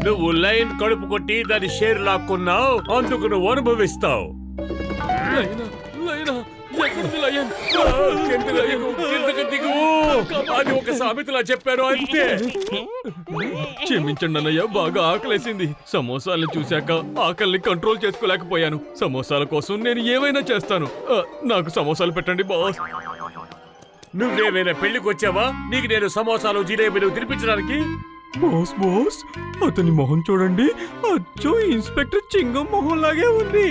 నువ్వు లైన్ కడుపు కొట్టి దాని షేర్ లాక్కున్నావు, అందుకు నువ్వు అనుభవిస్తావు. అది ఒక సామెతలా చెప్పారు అంతే. క్షమించండి అన్నయ్య, బాగా ఆకలేసింది. సమోసాలను చూశాక ఆకలిని కంట్రోల్ చేసుకోలేకపోయాను. సమోసాల కోసం నేను ఏమైనా చేస్తాను. నాకు సమోసాలు పెట్టండి బాస్. నువ్వేమైనా పెళ్లికి వచ్చావా? నీకు నేను సమోసాలు జిలేబీలు తినిపించడానికి? బాస్ బాస్, అతని మొహం చూడండి, అచ్చో ఇన్స్పెక్టర్ చింగం మొహం లాగే ఉంది.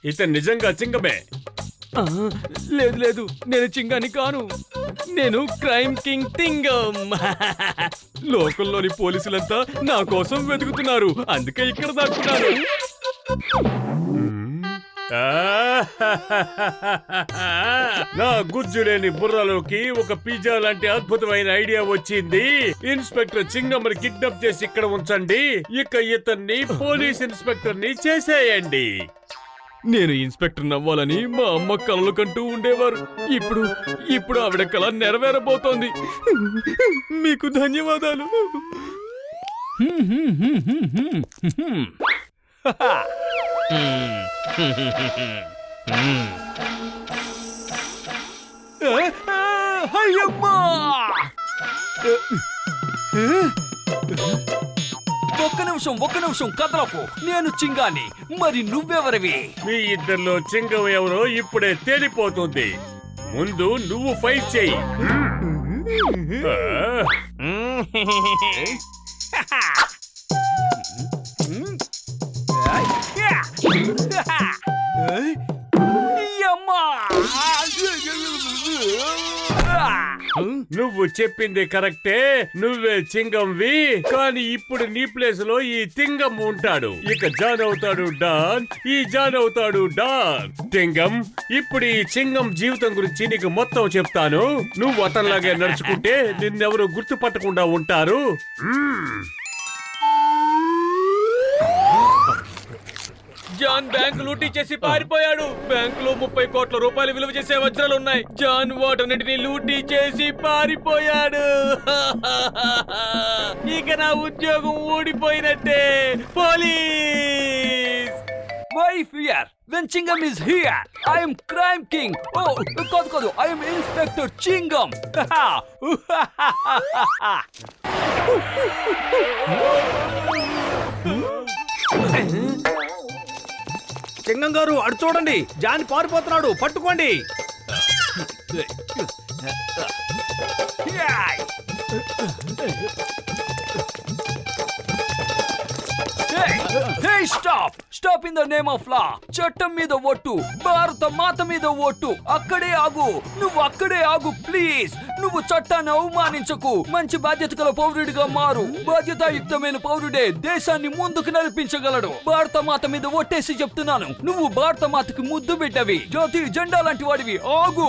ఇతను నిజంగా చింగమే. లేదు లేదు, నేను చింగాని కాను. నేను క్రైమ్ కింగ్ టింగం. లోకల్లోని పోలీసులంతా నా కోసం వెతుకుతున్నారు, అందుకే ఇక్కడ దాక్కున్నాను. నా గుజ్జు లేని బుర్రలోకి ఒక పిజ్జా లాంటి అద్భుతమైన ఐడియా వచ్చింది. ఇన్స్పెక్టర్ చింగమ్మని కిడ్నాప్ చేసి ఇక్కడ ఉంచండి, ఇక ఇతన్ని పోలీస్ ఇన్స్పెక్టర్ ని చేసేయండి. నేను ఇన్స్పెక్టర్ నవ్వాలని మా అమ్మ కలలు కంటూ ఉండేవారు. ఇప్పుడు ఆవిడ కళ నెరవేరబోతోంది. మీకు ధన్యవాదాలు. ఒక్క నిమిషం కదలకు. నేను చింగాని, మరి నువ్వెవరివి? మీ ఇద్దరిలో చింగం ఎవరో ఇప్పుడే తేలిపోతుంది. ముందు నువ్వు ఫైట్ చెయ్యి. నువ్వు చెప్పింది కరెక్టే, నువ్వే చింగంవి. కానీ ఇప్పుడు నీ ప్లేస్ లో ఈ తింగం ఉంటాడు. ఇక జాన్ అవుతాడు డాన్, ఈ జాన్ అవుతాడు డాన్. తింగం, ఇప్పుడు ఈ చింగం జీవితం గురించి నీకు మొత్తం చెప్తాను. నువ్వు అతనిలాగే నడుచుకుంటే నిన్నెవరు గుర్తుపట్టకుండా ఉంటారు. జాన్ బ్యాంక్ లూటీ చేసి పారిపోయాడు. బ్యాంక్ లో 30 కోట్ల రూపాయలు విలువ చేసే వజ్రాలున్నాయి. జాన్ వాటన్నిటిని లూటీ చేసి పారిపోయాడు. ఇక నా ఉద్యోగం ఊడిపోయినట్టే. Police! Why fear when Chingam is here? I am Crime King. Oh, కాదు, I am Inspector Chingam. చింగం గారు, అడు చూడండి, జాన్ పారిపోతున్నాడు, పట్టుకోండి. Hey, stop in the name of law. చట్టం మీద ఒట్టు, భారత మాత మీద ఒట్టు. అక్కడే ఆగు, నువ్వు అక్కడే ఆగు ప్లీజ్. నువ్వు చట్టాన్ని అవమానించకు. మంచి బాధ్యత గల పౌరుడిగా మారు. బాధ్యతాయుక్తమైన పౌరుడే దేశాన్ని ముందుకు నడిపించగలడు. భారత మాత మీద ఒట్టేసి చెప్తున్నాను, నువ్వు భారత మాతకి ముద్దు బిడ్డవి, జాతీయ జెండా లాంటి వాడివి. ఆగు.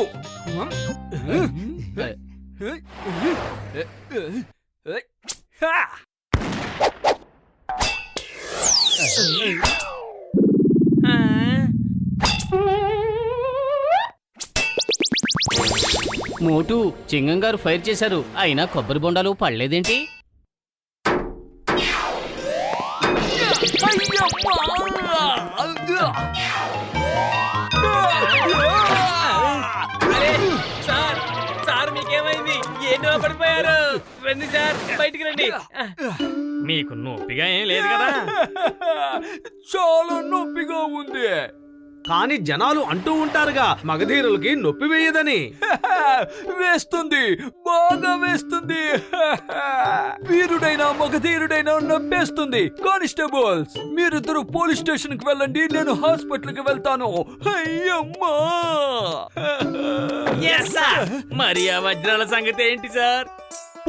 మోటు, చింగం గారు ఫైర్ చేశారు, అయినా కొబ్బరి బొండాలు పడలేదేంటి? సార్ మీకేమైంది? ఏంటో పడిపోయారు? రండి సార్, బయటికి రండి. మీకు నొప్పిగా ఏం లేదు కదా? చాలా నొప్పిగా ఉంది. కానీ జనాలు అంటూ ఉంటారుగా మగధీరులకి నొప్పి వేయదని. వేస్తుంది, బాగా వేస్తుంది. వీరుడైనా మగధీరుడైనా నొప్పేస్తుంది. కానిస్టేబుల్స్, మీరిద్దరు పోలీస్ స్టేషన్ కి వెళ్ళండి, నేను హాస్పిటల్ కి వెళ్తాను. అయ్యమ్మా! మరి ఆ వజ్రాల సంగతి ఏంటి సార్?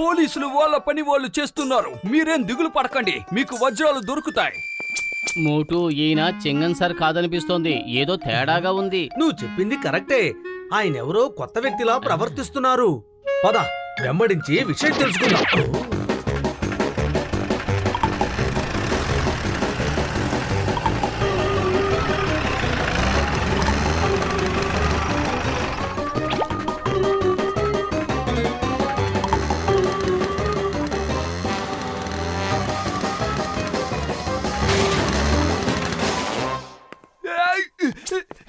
పోలీసులు వాళ్ళ పని వాళ్ళు చేస్తున్నారు, మీరేం దిగులు పడకండి, మీకు వజ్రాలు దొరుకుతాయి. మోటు ఈయన చింగన్ సార్ కాదనిపిస్తోంది, ఏదో తేడాగా ఉంది. నువ్వు చెప్పింది కరెక్టే. ఆయన ఎవరో కొత్త వ్యక్తిలా ప్రవర్తిస్తున్నారు. పద, వెంబడించి విషయం తెలుసుకుందాం.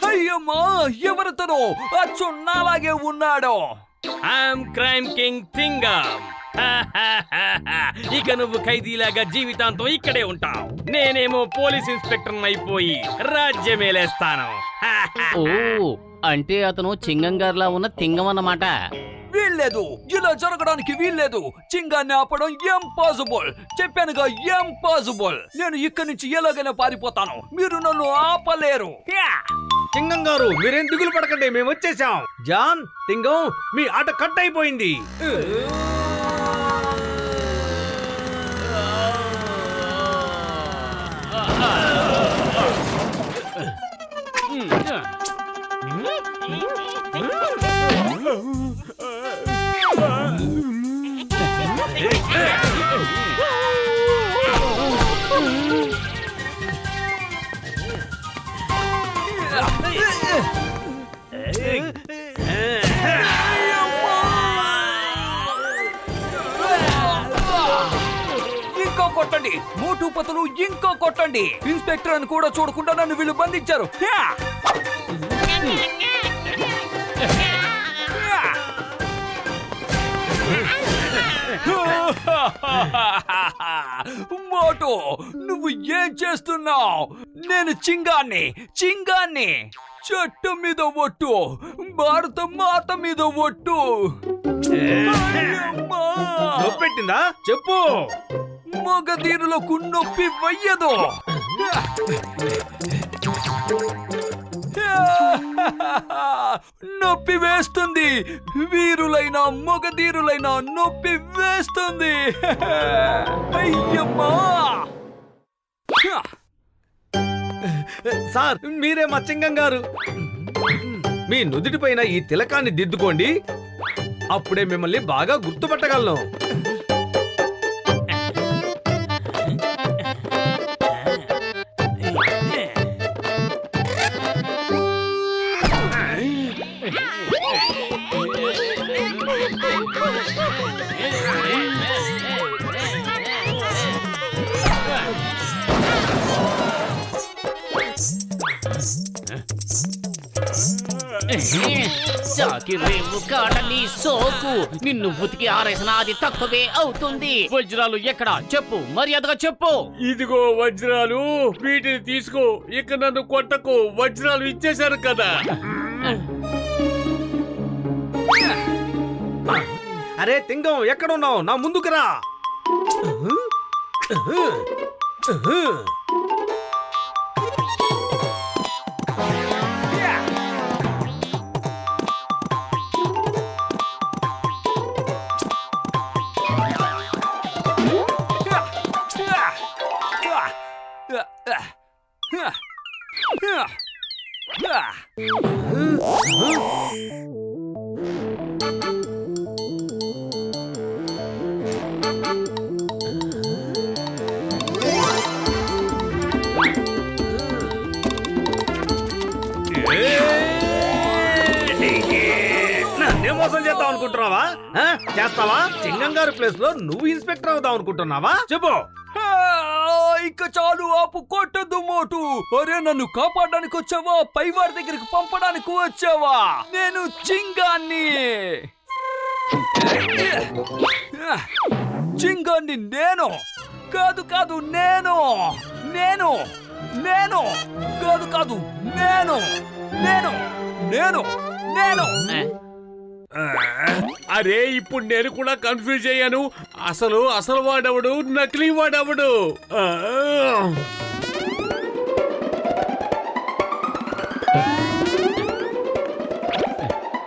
అయ్యమ్మా! ఎవరితను అచ్చు నాలాగే ఉన్నాడు. I'm crime king Thingam. ఇక నువ్వు ఖైదీలాగా జీవితాంతం ఇక్కడే ఉంటావు. నేనేమో పోలీస్ ఇన్స్పెక్టర్ అయిపోయి రాజ్యమేలేస్తాను. ఓ, అంటే అతను చింగం గారిలా ఉన్న తింగం అన్నమాట. వీల్లేదు, ఇలా జరగడానికి వీల్లేదు. చింగాన్ని ఆపడం ఇంపాసిబుల్. చెప్పానుగా, ఇంపాసిబుల్. నేను ఇక్కడి నుంచి ఎలాగైనా పారిపోతాను, మీరు నన్ను ఆపలేరు. చింగం గారు, మీరేం దిగులు పడకండి, మేము వచ్చేసాం. జాన్, టింగం, మీ ఆట కట్ అయిపోయింది. ఇంకో కొట్టండి, మోటు పతులు ఇంకో కొట్టండి. ఇన్స్పెక్టర్ అని కూడా చూడకుండా నన్ను వీళ్ళు బంధించారు. మోటు, నువ్వు ఏం చేస్తున్నావు? నేను చింగాన్ని. చెట్టు మీద ఒట్టు, భారత మాత మీద ఒట్టు. నొప్పెట్టిందా చెప్పు. మగధీరులకు నొప్పి వయ్యదు. నొప్పి వేస్తుంది. వీరులైన మగధీరులైన నొప్పి వేస్తుంది. అయ్యమ్మా! సార్, మీరే మా చింగం గారు. మీ నుదుటిపైన ఈ తిలకాన్ని దిద్దుకోండి, అప్పుడే మిమ్మల్ని బాగా గుర్తుపట్టగలను. చాకి రేవు కాడని సోకు, నిన్ను ఉతికి ఆరేసిన అది తక్కువే అవుతుంది. వజ్రాలు ఎక్కడ చెప్పు, మర్యాదగా చెప్పు. ఇదిగో వజ్రాలు, వీటిని తీసుకో. ఇక నన్ను కొట్టకు, వజ్రాలు ఇచ్చేశారు కదా. అరే తింగం, ఎక్కడున్నావు? నా ముందుకు రా. నన్నే మోసం చేద్దాం అనుకుంటున్నావా? చేస్తావా? చింగం గారి ప్లేస్ లో నువ్వు ఇన్స్పెక్టర్ అవుదాం అనుకుంటున్నావా? చెప్పు. ఇక చాలు, ఆపు, కొట్టద్దు మోటు. అరే, నన్ను కాపాడడానికి వచ్చావా? పైవాడి దగ్గరికి పంపడానికి వచ్చావా? నేను చింగాన్ని. చింగాన్ని నేను కాదు, నేను నేను కాదు కాదు నేను నేను నేను నేను అరే ఇప్పుడు నేను కూడా కన్ఫ్యూజ్ అయ్యాను. అసలు వాడెవడు, నకిలీ వాడెవడు?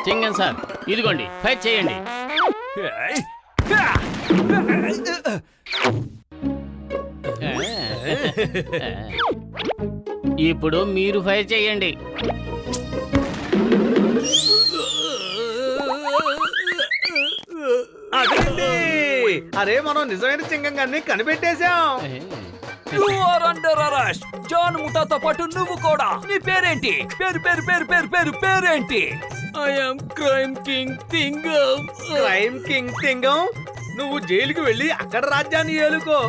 చింగం సార్, ఇదిగోండి, ఫైర్ చేయండి. ఇప్పుడు మీరు ఫైర్ చేయండి. అదేంటి? అరే మనం నిజమైన చింగం గారిని కనిపెట్టేశాం. You are under arrest. John ముఠాతో పాటు నువ్వు కూడా. నీ పేరేంటి? పేరేంటి? I am crime king Thingam. Crime king Singam, నువ్వు జైలుకి వెళ్ళి అక్కడ రాజ్యాన్ని ఏలుకో.